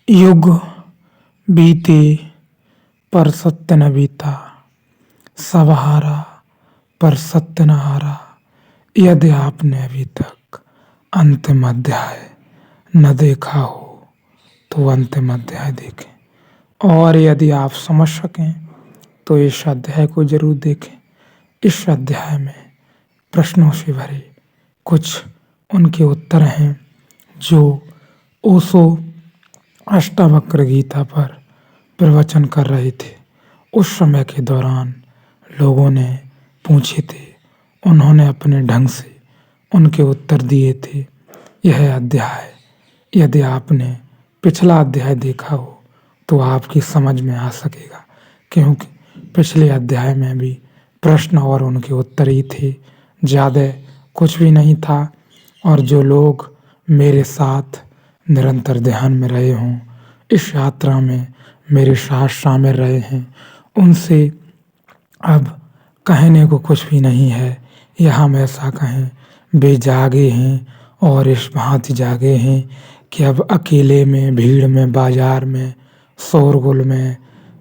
युग बीते पर सत्य न बीता, सब हारा पर सत्य न हारा। यदि आपने अभी तक अंतिम अध्याय न देखा हो तो अंतिम अध्याय देखें, और यदि आप समझ सकें तो इस अध्याय को जरूर देखें। इस अध्याय में प्रश्नों से भरे कुछ उनके उत्तर हैं जो ओशो अष्टावक्र गीता पर प्रवचन कर रहे थे। उस समय के दौरान लोगों ने पूछे थे, उन्होंने अपने ढंग से उनके उत्तर दिए थे। यह अध्याय यदि आपने पिछला अध्याय देखा हो तो आपकी समझ में आ सकेगा, क्योंकि पिछले अध्याय में भी प्रश्न और उनके उत्तर ही थे, ज़्यादा कुछ भी नहीं था। और जो लोग मेरे साथ निरंतर ध्यान में रहे हों, इस यात्रा में मेरे साथ शामिल रहे हैं, उनसे अब कहने को कुछ भी नहीं है। या हम ऐसा कहें, वे जागे हैं और इस भांति जागे हैं कि अब अकेले में, भीड़ में, बाजार में, शोरगुल में,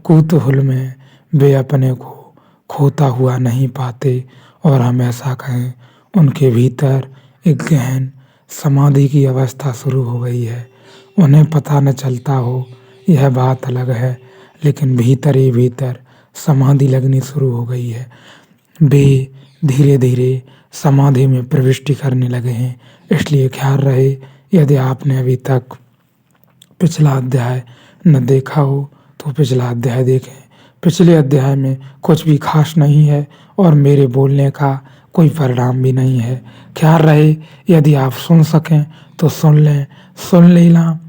कूतूहल में वे अपने को खोता हुआ नहीं पाते। और हम ऐसा कहें, उनके भीतर एक गहन समाधि की अवस्था शुरू हो गई है। उन्हें पता न चलता हो यह बात अलग है, लेकिन भीतर ही भीतर समाधि लगनी शुरू हो गई है। वे धीरे धीरे समाधि में प्रविष्टि करने लगे हैं। इसलिए ख्याल रहे, यदि आपने अभी तक पिछला अध्याय न देखा हो तो पिछला अध्याय देखें। पिछले अध्याय में कुछ भी खास नहीं है और मेरे बोलने का कोई परिणाम भी नहीं है। ख्याल रहे, यदि आप सुन सकें तो सुन लें, सुन लेना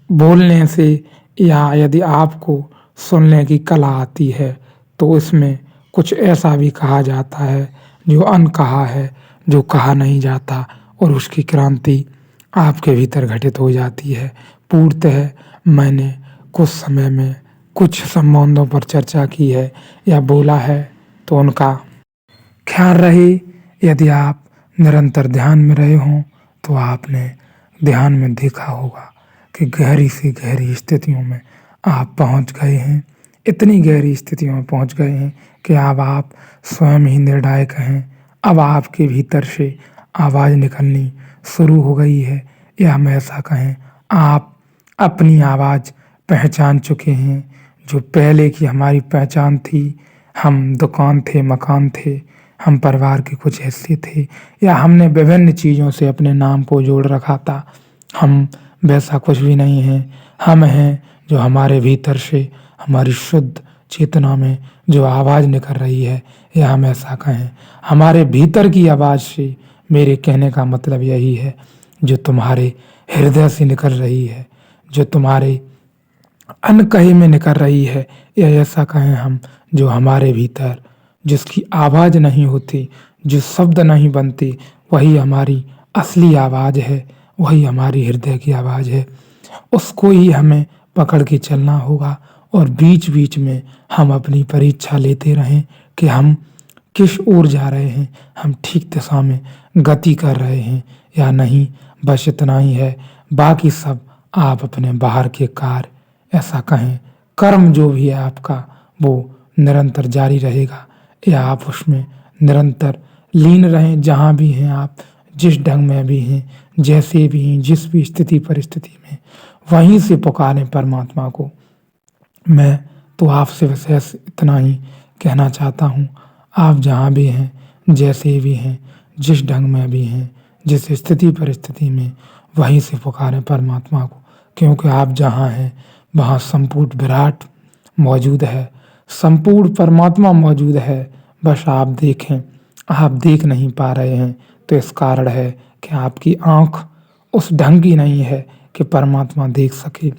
बोलने से, या यदि आपको सुनने की कला आती है तो इसमें कुछ ऐसा भी कहा जाता है जो अनकहा है, जो कहा नहीं जाता, और उसकी क्रांति आपके भीतर घटित हो जाती है। पूर्णतः मैंने कुछ समय में कुछ संबंधों पर चर्चा की है या बोला है, तो उनका ख्याल रहे। यदि आप निरंतर ध्यान में रहे हों तो आपने ध्यान में देखा होगा कि गहरी से गहरी स्थितियों में आप पहुंच गए हैं। इतनी गहरी स्थितियों में पहुंच गए हैं कि अब आप स्वयं ही निर्णायक हैं। अब आपके भीतर से आवाज़ निकलनी शुरू हो गई है, या हम ऐसा कहें, आप अपनी आवाज़ पहचान चुके हैं। जो पहले की हमारी पहचान थी, हम दुकान थे, मकान थे, हम परिवार के कुछ हिस्से थे, या हमने विभिन्न चीज़ों से अपने नाम को जोड़ रखा था, हम वैसा कुछ भी नहीं है। हम हैं जो हमारे भीतर से, हमारी शुद्ध चेतना में जो आवाज़ निकल रही है, या हम ऐसा कहें, हमारे भीतर की आवाज़ से। मेरे कहने का मतलब यही है, जो तुम्हारे हृदय से निकल रही है, जो तुम्हारे अनकहे में निकल रही है, या ऐसा कहें हम, जो हमारे भीतर जिसकी आवाज़ नहीं होती, जो शब्द नहीं बनते, वही हमारी असली आवाज़ है, वही हमारी हृदय की आवाज़ है। उसको ही हमें पकड़ के चलना होगा, और बीच बीच में हम अपनी परीक्षा लेते रहें कि हम किस ओर जा रहे हैं, हम ठीक दिशा में गति कर रहे हैं या नहीं। बस इतना ही है, बाकी सब आप अपने बाहर के कार्य, ऐसा कहें कर्म जो भी है आपका, वो निरंतर जारी रहेगा, या आप उसमें निरंतर लीन रहें। जहाँ भी हैं आप, जिस ढंग में भी हैं, जैसे भी हैं, जिस भी स्थिति परिस्थिति में, वहीं से पुकारें परमात्मा को। मैं तो आपसे विशेष इतना ही कहना चाहता हूँ, आप जहाँ भी हैं, जैसे भी हैं, जिस ढंग में भी हैं, जिस स्थिति परिस्थिति में, वहीं से पुकारें परमात्मा को, क्योंकि आप जहाँ हैं वहाँ संपूर्ण विराट मौजूद है, संपूर्ण परमात्मा मौजूद है। बस आप देखें, आप देख नहीं पा रहे हैं तो इस कारण है कि आपकी आँख उस ढंग की नहीं है कि परमात्मा देख सके।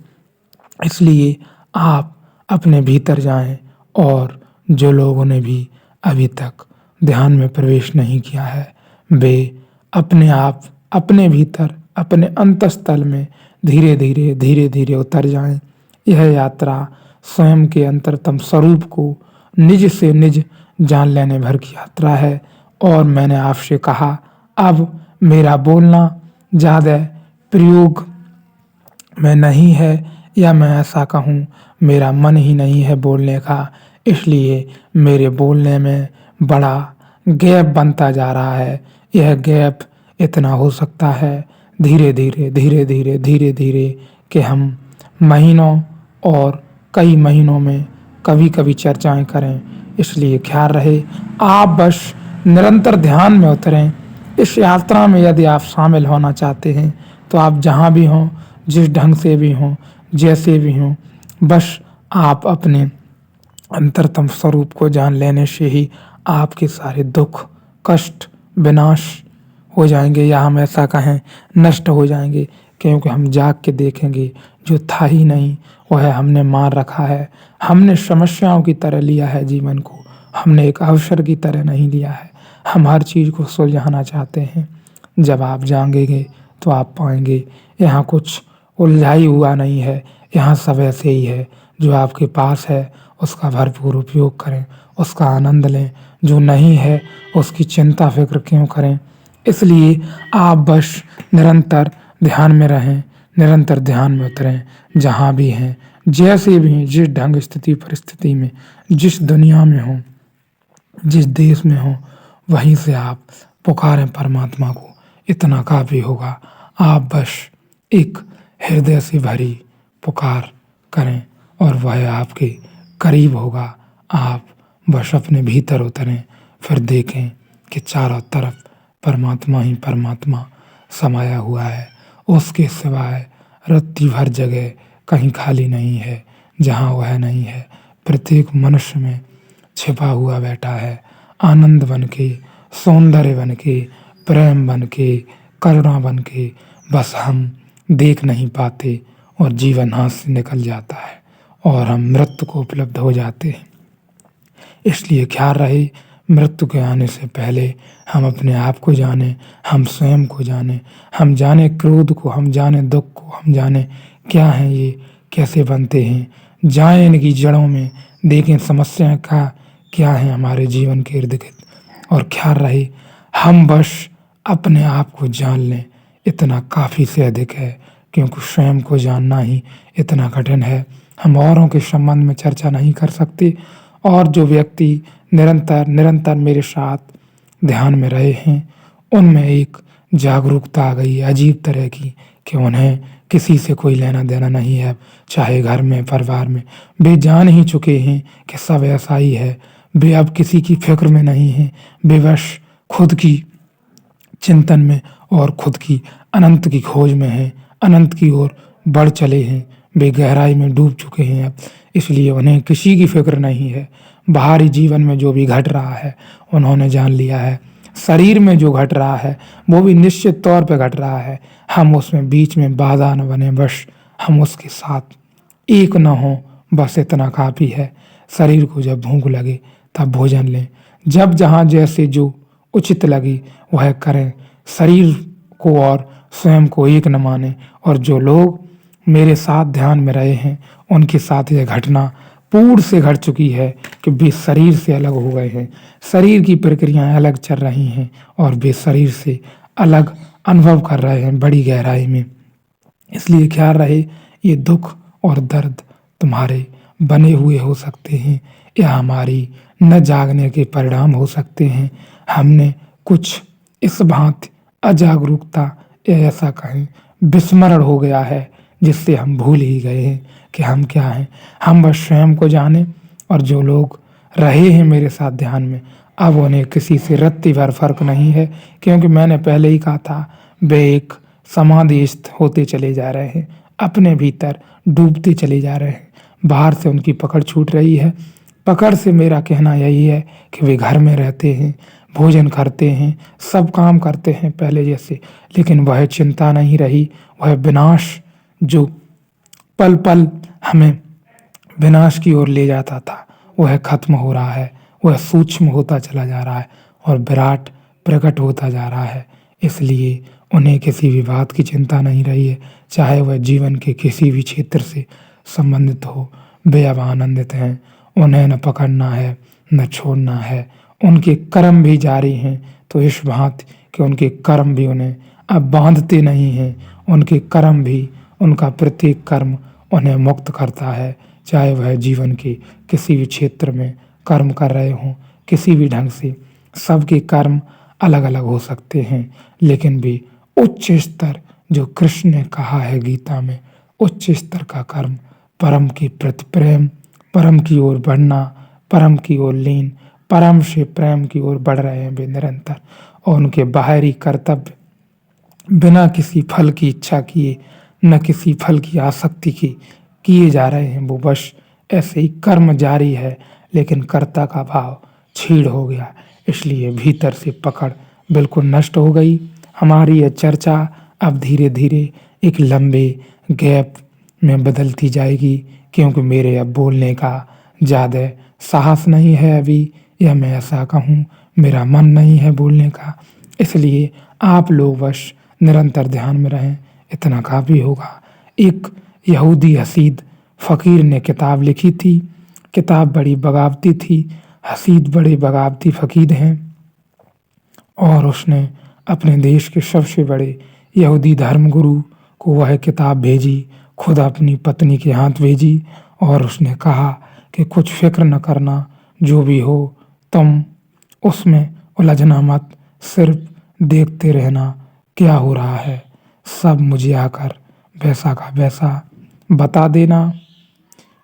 इसलिए आप अपने भीतर जाएं, और जो लोगों ने भी अभी तक ध्यान में प्रवेश नहीं किया है, वे अपने आप, अपने भीतर, अपने अंतस्थल में धीरे धीरे धीरे धीरे उतर जाएं। यह यात्रा स्वयं के अंतरतम स्वरूप को निज से निज जान लेने भर की यात्रा है। और मैंने आपसे कहा, अब मेरा बोलना ज़्यादा प्रयोग में नहीं है, या मैं ऐसा कहूँ मेरा मन ही नहीं है बोलने का, इसलिए मेरे बोलने में बड़ा गैप बनता जा रहा है। यह गैप इतना हो सकता है धीरे-धीरे, धीरे-धीरे, धीरे-धीरे कि हम महीनों और कई महीनों में कभी-कभी चर्चाएँ करें। इसलिए ख़्याल रहे आप बस निरंतर ध्यान में उतरें। इस यात्रा में यदि आप शामिल होना चाहते हैं तो आप जहाँ भी हों, जिस ढंग से भी हों, जैसे भी हों, बस आप अपने अंतरतम स्वरूप को जान लेने से ही आपके सारे दुख, कष्ट, विनाश हो जाएँगे या हम ऐसा कहें नष्ट हो जाएँगे। क्योंकि हम जाग के देखेंगे जो था ही नहीं वह हमने मार रखा है। हमने समस्याओं की तरह लिया है जीवन को, हमने एक अवसर की तरह नहीं लिया है। हम हर चीज़ को सुलझाना चाहते हैं। जब आप जागेंगे तो आप पाएँगे यहाँ कुछ उलझाई हुआ नहीं है, यहाँ सब ऐसे ही है। जो आपके पास है उसका भरपूर उपयोग करें, उसका आनंद लें। जो नहीं है उसकी चिंता फ़िक्र क्यों करें। इसलिए आप बस निरंतर ध्यान में रहें, निरंतर ध्यान में उतरें। जहाँ भी हैं, जैसे भी हैं, जिस ढंग स्थिति परिस्थिति में, जिस दुनिया में हों, जिस देश में हों, वहीं से आप पुकारें परमात्मा को, इतना काफ़ी होगा। आप बस एक हृदय से भरी पुकार करें और वह आपके करीब होगा। आप बस अपने भीतर उतरें, फिर देखें कि चारों तरफ परमात्मा ही परमात्मा समाया हुआ है। उसके सिवाय रत्ती भर जगह कहीं खाली नहीं है जहाँ वह नहीं है। प्रत्येक मनुष्य में छिपा हुआ बैठा है, आनंद बन के, सौंदर्य बन के, प्रेम बन के, करुणा बन के। बस हम देख नहीं पाते और जीवन हाथ से निकल जाता है और हम मृत्यु को उपलब्ध हो जाते हैं। इसलिए ख्याल रहे मृत्यु के आने से पहले हम अपने आप को जानें, हम स्वयं को जानें, हम जाने क्रोध को, हम जाने दुख को, हम जाने क्या है ये, कैसे बनते हैं। जाएं इनकी जड़ों में, देखें समस्या का क्या है हमारे जीवन के इर्द गिर्द। और ख्याल रहे हम बस अपने आप को जान लें, इतना काफ़ी से अधिक है। क्योंकि स्वयं को जानना ही इतना कठिन है। हम औरों के संबंध में चर्चा नहीं कर सकते। और जो व्यक्ति निरंतर मेरे साथ ध्यान में रहे हैं उनमें एक जागरूकता आ गई है अजीब तरह की कि उन्हें किसी से कोई लेना देना नहीं है। चाहे घर में, परिवार में, वे जान ही चुके हैं कि सब ऐसा ही है। वे अब किसी की फ़िक्र में नहीं हैं, वे बस खुद की चिंतन में और खुद की अनंत की खोज में हैं, अनंत की ओर बढ़ चले हैं। वे गहराई में डूब चुके हैं अब, इसलिए उन्हें किसी की फ़िक्र नहीं है। बाहरी जीवन में जो भी घट रहा है उन्होंने जान लिया है। शरीर में जो घट रहा है वो भी निश्चित तौर पे घट रहा है। हम उसमें बीच में बाधा न बने, बस हम उसके साथ एक न हों, बस इतना काफ़ी है। शरीर को जब भूख लगे तब भोजन लें, जब जहाँ जैसे जो उचित लगे वह करें। शरीर को और स्वयं को एक न मानें। और जो लोग मेरे साथ ध्यान में रहे हैं उनके साथ यह घटना पूर्ण से घट चुकी है कि वे शरीर से अलग हो गए हैं। शरीर की प्रक्रियाएं अलग चल रही हैं और वे शरीर से अलग अनुभव कर रहे हैं बड़ी गहराई में। इसलिए ख्याल रहे ये दुख और दर्द तुम्हारे बने हुए हो सकते हैं या हमारी न जागने के परिणाम हो सकते हैं। हमने कुछ इस भांति अजागरूकता या ऐसा कहें विस्मरण हो गया है जिससे हम भूल ही गए हैं कि हम क्या हैं। हम बस स्वयं को जाने। और जो लोग रहे हैं मेरे साथ ध्यान में अब उन्हें किसी से रत्ती भर फर्क नहीं है। क्योंकि मैंने पहले ही कहा था वे एक समाधिस्थ होते चले जा रहे हैं, अपने भीतर डूबते चले जा रहे हैं। बाहर से उनकी पकड़ छूट रही है। पकड़ से मेरा कहना यही है कि वे घर में रहते हैं, भोजन करते हैं, सब काम करते हैं पहले जैसे, लेकिन वह चिंता नहीं रही। वह विनाश जो पल पल हमें विनाश की ओर ले जाता था वह खत्म हो रहा है। वह सूक्ष्म होता चला जा रहा है और विराट प्रकट होता जा रहा है। इसलिए उन्हें किसी भी बात की चिंता नहीं रही है, चाहे वह जीवन के किसी भी क्षेत्र से संबंधित हो। वे अब आनंदित हैं। उन्हें न पकड़ना है न छोड़ना है। उनके कर्म भी जारी हैं तो इस भांति कि उनके कर्म भी उन्हें अब बांधते नहीं हैं। उनके कर्म भी, उनका प्रत्येक कर्म उन्हें मुक्त करता है। चाहे वह जीवन के किसी भी क्षेत्र में कर्म कर रहे हों, किसी भी ढंग से। सबके कर्म अलग अलग हो सकते हैं, लेकिन भी उच्च स्तर जो कृष्ण ने कहा है गीता में, उच्च स्तर का कर्म, परम के प्रति प्रेम, परम की ओर बढ़ना, परम की ओर लीन, परम से प्रेम की ओर बढ़ रहे हैं वे निरंतर। और उनके बाहरी कर्तव्य बिना किसी फल की इच्छा किए, न किसी फल की आसक्ति की किए जा रहे हैं। वो बस ऐसे ही कर्म जारी है, लेकिन कर्ता का भाव छीड़ हो गया, इसलिए भीतर से पकड़ बिल्कुल नष्ट हो गई। हमारी यह चर्चा अब धीरे धीरे एक लंबे गैप में बदलती जाएगी, क्योंकि मेरे अब बोलने का ज़्यादा साहस नहीं है अभी, या मैं ऐसा कहूँ मेरा मन नहीं है बोलने का। इसलिए आप लोग बस निरंतर ध्यान में रहें, इतना काफ़ी होगा। एक यहूदी हसीद फ़कीर ने किताब लिखी थी। किताब बड़ी बगावती थी। हसीद बड़े बगावती फ़कीर हैं, और उसने अपने देश के सबसे बड़े यहूदी धर्मगुरु को वह किताब भेजी, खुद अपनी पत्नी के हाथ भेजी, और उसने कहा कि कुछ फ़िक्र न करना, जो भी हो तुम उसमें उलझना मत, सिर्फ देखते रहना क्या हो रहा है, सब मुझे आकर वैसा का वैसा बता देना।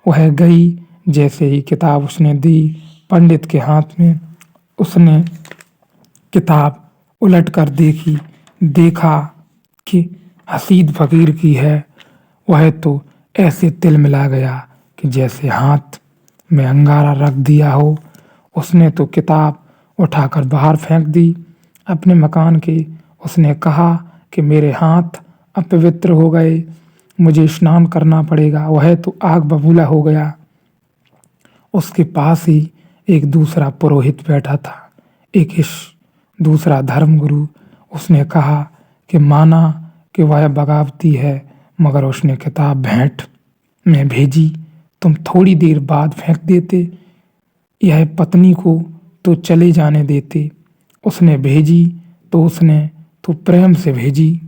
वह गई, जैसे ही किताब उसने दी पंडित के हाथ में, उसने किताब उलट कर देखी, देखा कि हसीद फ़कीर की है। वह तो ऐसे तिलमिला गया कि जैसे हाथ में अंगारा रख दिया हो। उसने तो किताब उठाकर बाहर फेंक दी अपने मकान के। उसने कहा कि मेरे हाथ अपवित्र हो गए, मुझे स्नान करना पड़ेगा। वह तो आग बबूला हो गया। उसके पास ही एक दूसरा पुरोहित बैठा था, एक दूसरा धर्मगुरु। उसने कहा कि माना कि वह बगावती है, मगर उसने किताब भेंट में भेजी, तुम थोड़ी देर बाद फेंक देते, यह पत्नी को तो चले जाने देते। उसने भेजी तो उसने तो प्रेम से भेजी,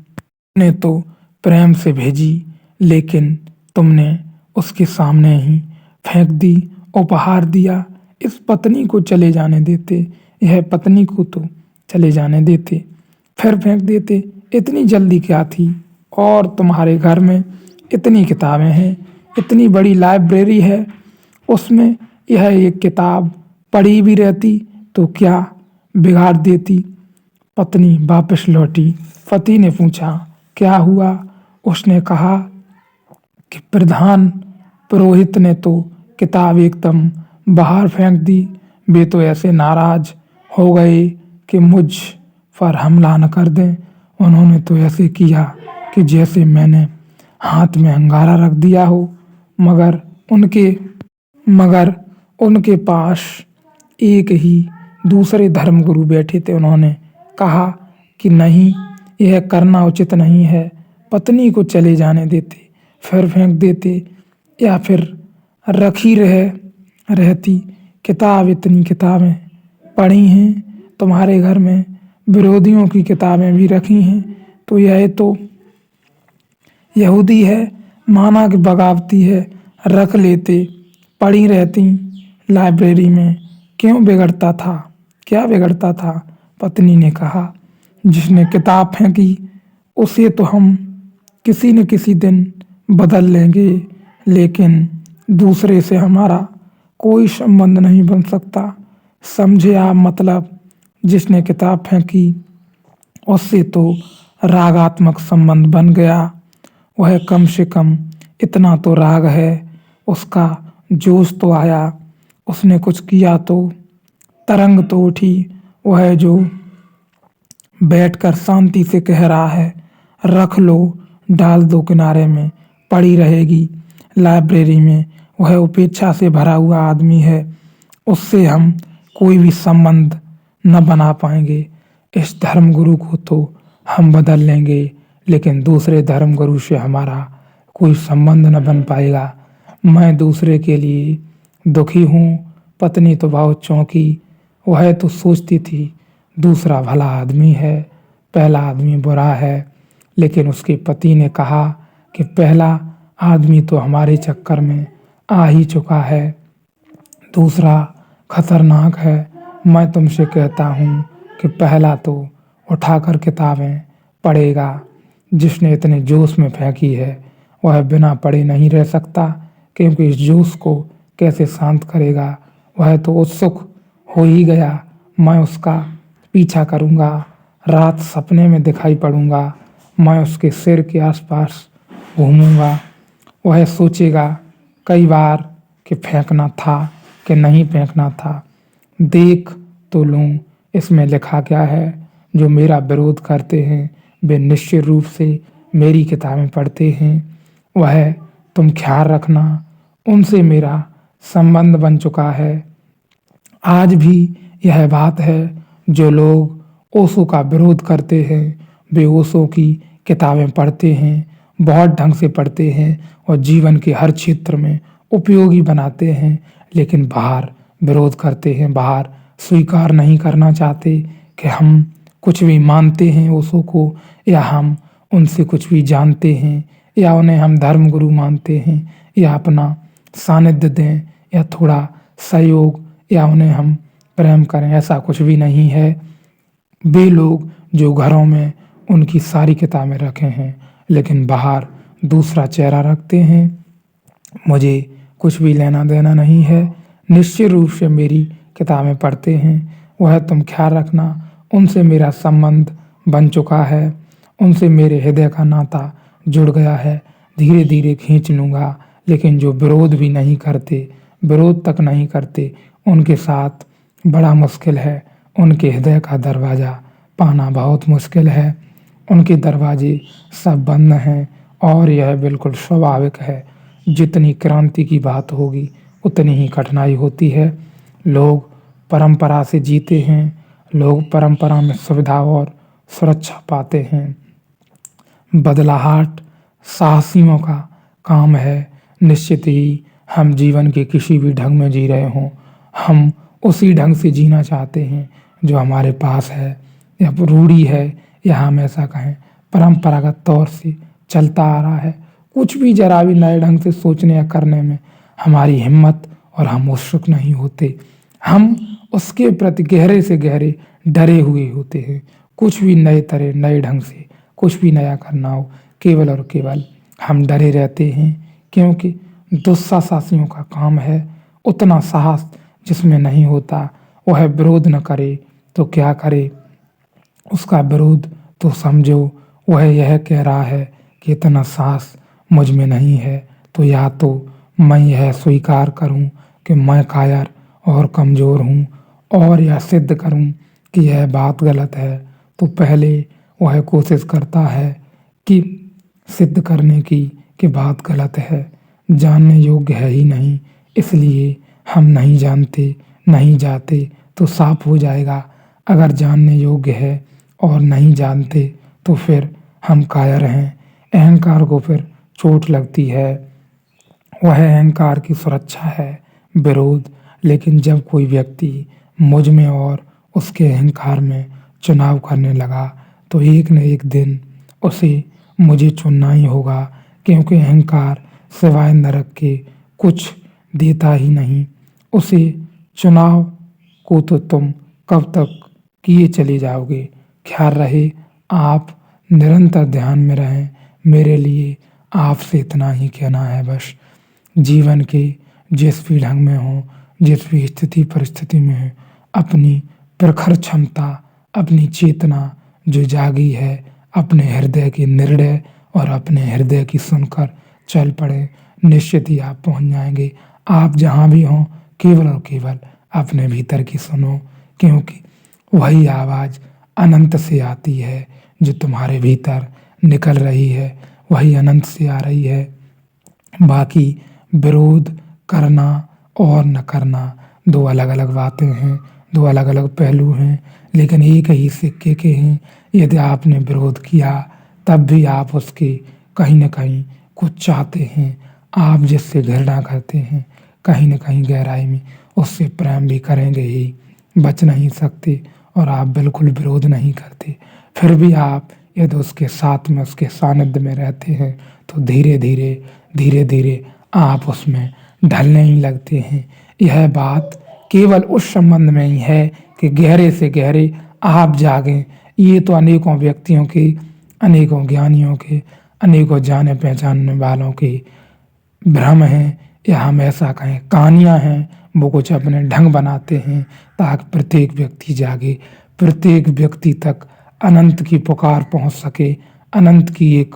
ने तो प्रेम से भेजी, लेकिन तुमने उसके सामने ही फेंक दी, उपहार दिया। इस पत्नी को चले जाने देते, यह पत्नी को तो चले जाने देते, फिर फेंक देते। इतनी जल्दी क्या थी? और तुम्हारे घर में इतनी किताबें हैं, इतनी बड़ी लाइब्रेरी है, उसमें यह एक किताब पढ़ी भी रहती तो क्या बिगाड़ देती। पत्नी वापस लौटी। पति ने पूछा क्या हुआ? उसने कहा कि प्रधान पुरोहित ने तो किताब एकदम बाहर फेंक दी। वे तो ऐसे नाराज हो गए कि मुझ पर हमला न कर दें। उन्होंने तो ऐसे किया कि जैसे मैंने हाथ में अंगारा रख दिया हो। मगर उनके पास एक ही दूसरे धर्मगुरु बैठे थे। उन्होंने कहा कि नहीं, यह करना उचित नहीं है, पत्नी को चले जाने देते, फिर फेंक देते, या फिर रखी रहती। किताब, इतनी किताबें पढ़ी हैं तुम्हारे घर में, विरोधियों की किताबें भी रखी हैं, तो यह तो यहूदी है, माना कि बगावती है, रख लेते, पढ़ी रहती लाइब्रेरी में, क्यों बिगड़ता था? क्या बिगड़ता था? पत्नी ने कहा जिसने किताब फेंकी उसे तो हम किसी न किसी दिन बदल लेंगे, लेकिन दूसरे से हमारा कोई संबंध नहीं बन सकता। समझे आप? मतलब जिसने किताब फेंकी उससे तो रागात्मक संबंध बन गया। वह कम से कम इतना तो राग है, उसका जोश तो आया, उसने कुछ किया तो तरंग तो उठी। वह जो बैठकर शांति से कह रहा है रख लो, डाल दो किनारे में, पड़ी रहेगी लाइब्रेरी में, वह उपेक्षा से भरा हुआ आदमी है, उससे हम कोई भी संबंध न बना पाएंगे। इस धर्मगुरु को तो हम बदल लेंगे, लेकिन दूसरे धर्मगुरु से हमारा कोई संबंध न बन पाएगा। मैं दूसरे के लिए दुखी हूँ। पत्नी तो बहुत चौंकी। वह तो सोचती थी दूसरा भला आदमी है, पहला आदमी बुरा है, लेकिन उसके पति ने कहा कि पहला आदमी तो हमारे चक्कर में आ ही चुका है। दूसरा खतरनाक है, मैं तुमसे कहता हूँ कि पहला तो उठाकर किताबें पढ़ेगा। जिसने इतने जोश में फेंकी है वह बिना पढ़े नहीं रह सकता, क्योंकि इस जोश को कैसे शांत करेगा। वह तो उत्सुक हो ही गया। मैं उसका पीछा करूँगा, रात सपने में दिखाई पड़ूंगा। मैं उसके सिर के आसपास घूमूंगा। वह सोचेगा कई बार कि फेंकना था कि नहीं फेंकना था। देख तो लूं इसमें लिखा क्या है। जो मेरा विरोध करते हैं वे निश्चित रूप से मेरी किताबें पढ़ते हैं। वह तुम ख्याल रखना, उनसे मेरा संबंध बन चुका है। आज भी यह बात है, जो लोग ओशो का विरोध करते हैं वे ओशो की किताबें पढ़ते हैं, बहुत ढंग से पढ़ते हैं और जीवन के हर क्षेत्र में उपयोगी बनाते हैं। लेकिन बाहर विरोध करते हैं, बाहर स्वीकार नहीं करना चाहते कि हम कुछ भी मानते हैं ओशो को, या हम उनसे कुछ भी जानते हैं, या उन्हें हम धर्मगुरु मानते हैं, या अपना सानिध्य दें, या थोड़ा सहयोग, या उन्हें हम प्रेम करें। ऐसा कुछ भी नहीं है। वे लोग जो घरों में उनकी सारी किताबें रखे हैं लेकिन बाहर दूसरा चेहरा रखते हैं, मुझे कुछ भी लेना देना नहीं है। निश्चित रूप से मेरी किताबें पढ़ते हैं। वह तुम ख्याल रखना, उनसे मेरा संबंध बन चुका है, उनसे मेरे हृदय का नाता जुड़ गया है। धीरे धीरे खींच लूँगा। लेकिन जो विरोध भी नहीं करते, विरोध तक नहीं करते, उनके साथ बड़ा मुश्किल है। उनके हृदय का दरवाज़ा पाना बहुत मुश्किल है। उनके दरवाजे सब बंद हैं और यह बिल्कुल स्वाभाविक है। जितनी क्रांति की बात होगी उतनी ही कठिनाई होती है। लोग परंपरा से जीते हैं, लोग परंपरा में सुविधा और सुरक्षा पाते हैं। बदलाहट साहसियों का काम है। निश्चित ही हम जीवन के किसी भी ढंग में जी रहे हों, हम उसी ढंग से जीना चाहते हैं जो हमारे पास है, या रूढ़ी है, या हम ऐसा कहें परंपरागत तौर से चलता आ रहा है। कुछ भी जरा भी नए ढंग से सोचने या करने में हमारी हिम्मत और हम उत्सुक नहीं होते। हम उसके प्रति गहरे से गहरे डरे हुए होते हैं। कुछ भी नए तरह नए ढंग से कुछ भी नया करना हो, केवल और केवल हम डरे रहते हैं, क्योंकि दुस्साहसियों का काम है। उतना साहस जिसमें नहीं होता, वह विरोध न करे तो क्या करे। उसका विरोध तो समझो वह यह कह रहा है कि इतना साहस मुझ में नहीं है, तो या तो मैं यह स्वीकार करूं कि मैं कायर और कमज़ोर हूं, और यह सिद्ध करूं कि यह बात गलत है। तो पहले वह कोशिश करता है कि सिद्ध करने की कि बात गलत है, जानने योग्य है ही नहीं, इसलिए हम नहीं जानते, नहीं जाते तो साफ हो जाएगा। अगर जानने योग्य है और नहीं जानते तो फिर हम कायर हैं। अहंकार को फिर चोट लगती है, वह अहंकार की सुरक्षा है विरोध। लेकिन जब कोई व्यक्ति मुझ में और उसके अहंकार में चुनाव करने लगा, तो एक न एक दिन उसे मुझे चुनना ही होगा, क्योंकि अहंकार सिवाय नरक के कुछ देता ही नहीं। उसे चुनाव को तो तुम कब तक किए चले जाओगे। ख्याल रहे, आप निरंतर ध्यान में रहें। मेरे लिए आपसे इतना ही कहना है बस। जीवन के जिस भी ढंग में हो, जिस भी स्थिति परिस्थिति में है, अपनी प्रखर क्षमता, अपनी चेतना जो जागी है, अपने हृदय के निर्णय और अपने हृदय की सुनकर चल पड़े। निश्चित ही आप पहुंच जाएंगे। आप जहां भी हों, केवल और केवल अपने भीतर की सुनो, क्योंकि वही आवाज़ अनंत से आती है। जो तुम्हारे भीतर निकल रही है वही अनंत से आ रही है। बाकी विरोध करना और न करना दो अलग अलग बातें हैं, दो अलग अलग पहलू हैं, लेकिन एक ही सिक्के के हैं। यदि आपने विरोध किया तब भी आप उसके कहीं न कहीं कुछ चाहते हैं। आप जिससे घृणा करते हैं, कहीं न कहीं गहराई में उससे प्रेम भी करेंगे ही, बच नहीं सकते। और आप बिल्कुल विरोध नहीं करते, फिर भी आप यदि उसके साथ में उसके सानिध्य में रहते हैं तो धीरे धीरे आप उसमें ढलने ही लगते हैं। यह बात केवल उस संबंध में ही है कि गहरे से गहरे आप जागें। ये तो अनेकों व्यक्तियों के, अनेकों ज्ञानियों के, अनेकों जाने पहचानने वालों के भ्रम हैं, या हम ऐसा कहें कहानियाँ हैं। वो कुछ अपने ढंग बनाते हैं ताकि प्रत्येक व्यक्ति जागे, प्रत्येक व्यक्ति तक अनंत की पुकार पहुंच सके, अनंत की एक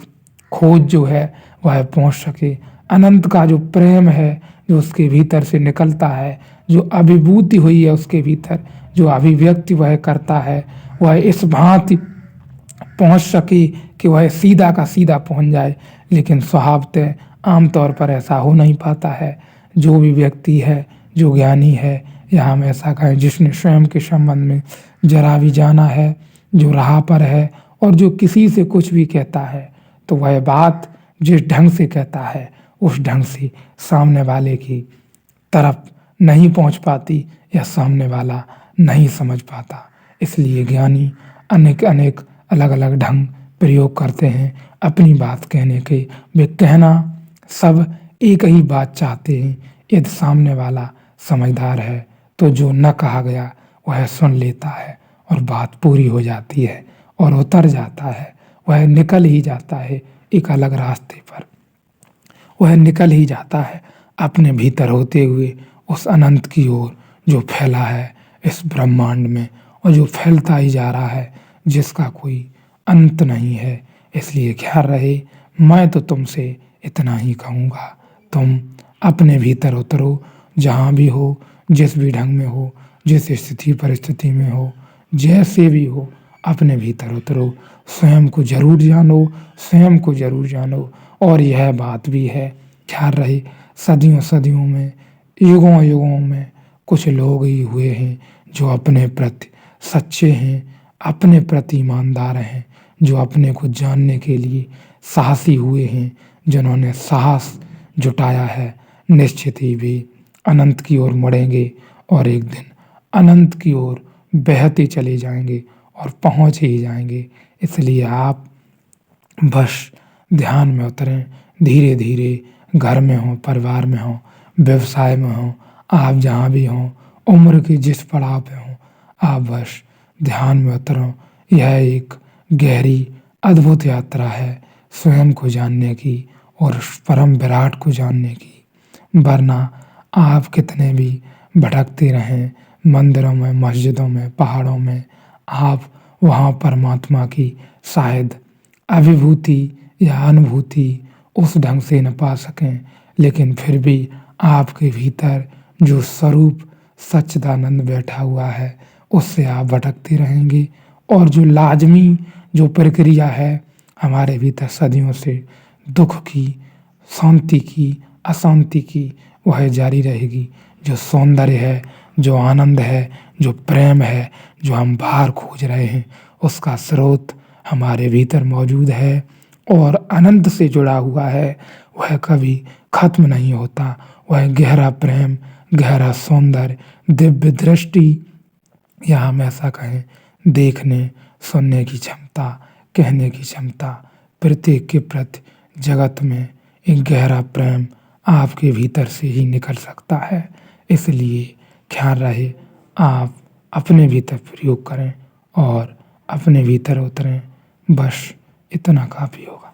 खोज जो है वह पहुंच सके, अनंत का जो प्रेम है जो उसके भीतर से निकलता है, जो अभिभूति हुई है उसके भीतर, जो अभिव्यक्ति वह करता है, वह इस भांति पहुंच सके कि वह सीधा का सीधा पहुंच जाए। लेकिन स्वभावतः आमतौर पर ऐसा हो नहीं पाता है। जो भी व्यक्ति है, जो ज्ञानी है, या हम ऐसा कहें जिसने स्वयं के संबंध में जरा भी जाना है, जो राह पर है और जो किसी से कुछ भी कहता है, तो वह बात जिस ढंग से कहता है उस ढंग से सामने वाले की तरफ नहीं पहुंच पाती, या सामने वाला नहीं समझ पाता। इसलिए ज्ञानी अनेक अनेक अलग अलग ढंग प्रयोग करते हैं अपनी बात कहने के। वे कहना सब एक ही बात चाहते हैं। यदि सामने वाला समझदार है तो जो न कहा गया वह सुन लेता है और बात पूरी हो जाती है और उतर जाता है। वह निकल ही जाता है एक अलग रास्ते पर, वह निकल ही जाता है अपने भीतर होते हुए उस अनंत की ओर जो फैला है इस ब्रह्मांड में, और जो फैलता ही जा रहा है, जिसका कोई अंत नहीं है। इसलिए ख्याल रहे, मैं तो तुमसे इतना ही कहूँगा, तुम अपने भीतर उतरो, जहाँ भी हो, जिस भी ढंग में हो, जिस स्थिति परिस्थिति में हो, जैसे भी हो, अपने भीतर उतरो, स्वयं को जरूर जानो, स्वयं को जरूर जानो। और यह बात भी है, ख्याल रहे, सदियों सदियों में, युगों युगों में कुछ लोग ही हुए हैं जो अपने प्रति सच्चे हैं, अपने प्रति ईमानदार हैं, जो अपने को जानने के लिए साहसी हुए हैं, जिन्होंने साहस जुटाया है। निश्चित ही वे अनंत की ओर मुड़ेंगे और एक दिन अनंत की ओर बहते चले जाएंगे और पहुंच ही जाएंगे। इसलिए आप बस ध्यान में उतरें, धीरे धीरे, घर में हो, परिवार में हो, व्यवसाय में हो, आप जहाँ भी हों, उम्र के जिस पड़ाव पे हों, आप बस ध्यान में उतरो। यह एक गहरी अद्भुत यात्रा है स्वयं को जानने की और उस परम विराट को जानने की। वरना आप कितने भी भटकते रहें मंदिरों में, मस्जिदों में, पहाड़ों में, आप वहाँ परमात्मा की शायद अभिभूति या अनुभूति उस ढंग से न पा सकें, लेकिन फिर भी आपके भीतर जो स्वरूप सच्चिदानंद बैठा हुआ है उससे आप भटकते रहेंगे। और जो लाजमी जो प्रक्रिया है हमारे भीतर सदियों से, दुख की, शांति की, अशांति की, वह जारी रहेगी। जो सौंदर्य है, जो आनंद है, जो प्रेम है, जो हम बाहर खोज रहे हैं, उसका स्रोत हमारे भीतर मौजूद है और अनंत से जुड़ा हुआ है। वह कभी खत्म नहीं होता। वह गहरा प्रेम, गहरा सौंदर्य, दिव्य दृष्टि, या हम ऐसा कहें देखने सुनने की क्षमता, कहने की क्षमता, प्रत्येक के प्रति जगत में एक गहरा प्रेम आपके भीतर से ही निकल सकता है। इसलिए ख्याल रहे, आप अपने भीतर प्रयोग करें और अपने भीतर उतरें। बस इतना काफ़ी होगा।